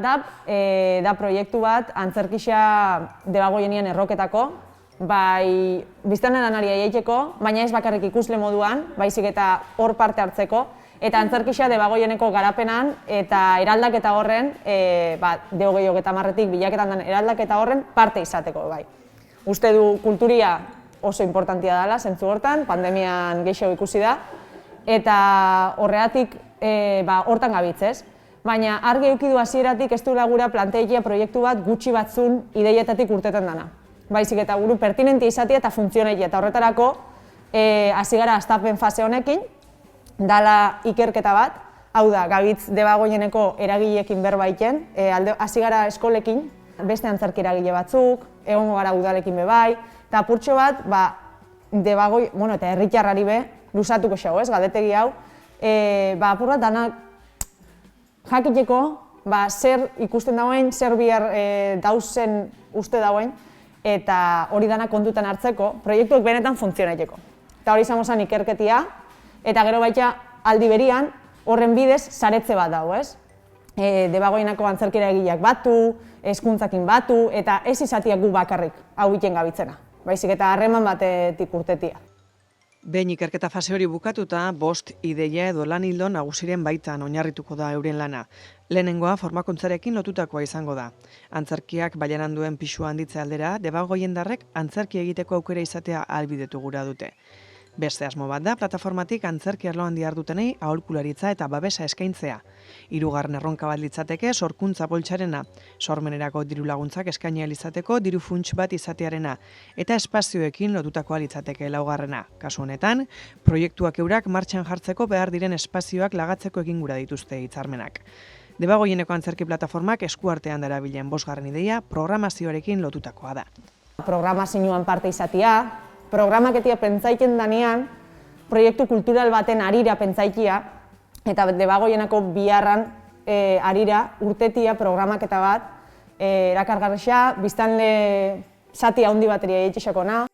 Da proiektu bat antzerkisa Debagoienien erroketako, bai biztanle lanari egiteko, baina ez bakarrik ikusle moduan, baizik eta hor parte hartzeko, eta antzerkisa Debagoieneko garapenan eta eraldaketa horren, D2030 bilaketan den eraldaketa horren parte izateko, bai. Uste du kulturia oso importantia dela, zentzu hortan, pandemian gehiago ikusi da, eta horregatik hortan gabitzez. Baina argi eukidu hasieratik ez duela gura planteatzea proiektu bat gutxi batzun ideietatik urteten dana. Baizik eta guru pertinentia izatea eta funtzionaia, eta horretarako hasi gara hastapen fase honekin, dala ikerketa bat, hau da, gabitz Debagoieneko eragileekin berbaiten, hasi gara eskolekin, beste antzerki eragile batzuk, egongo gara udalekin bebai, eta apurtxo bat, eta herritarrari be, luzatuko xau, galdetegi hau, apur bat danak jakiteko, zer ikusten dauen, zer bihar dauzen uste dauen, eta hori danak kontutan hartzeko, proiektuek benetan funtzionaiteko. Eta hori izango zen ikerketia, eta gero baita aldi berian, horren bidez saretze bat dago, ez? Debagoienako antzerki eragileak batu, hezkuntzakin batu, eta ez izatiak gu bakarrik hau egiten gabitzena, baizik eta harreman batetik urtetia. Behin ikerketa fase hori bukatuta, 5 ideia edo lan ildo nagusiren baitan oinarrituko da euren lana. Lehenengoa formakuntzarekin lotutakoa izango da. Antzerkiak bailaran duen pisua handitze aldera, Debagoiendarrek antzerki egiteko aukera izatea ahalbidetu gura dute. Beste asmo bat da, plataformatik antzerki arloan dihardutenei aholkularitza eta babesa eskaintzea. 3. erronka bat litzateke sorkuntza poltsarena, sormenerako diru laguntzak eskaini ahal izateko diru funts bat izatearena, eta espazioekin lotutakoa litzateke 4. Kasu honetan, proiektuak eurak martxan jartzeko behar diren espazioak lagatzeko egin gura dituzte hitzarmenak. Debagoieneko antzerki plataformak eskuartean darabilen 5. ideia programazioarekin lotutakoa da. Programazioan parte izatea, programaketia pentsaiken danean, proiektu kultural baten arira pentsaikia, eta Debagoienako biharran arira urtetia programaketa bat erakargarria, biztanle zati handi bateria egitxekona.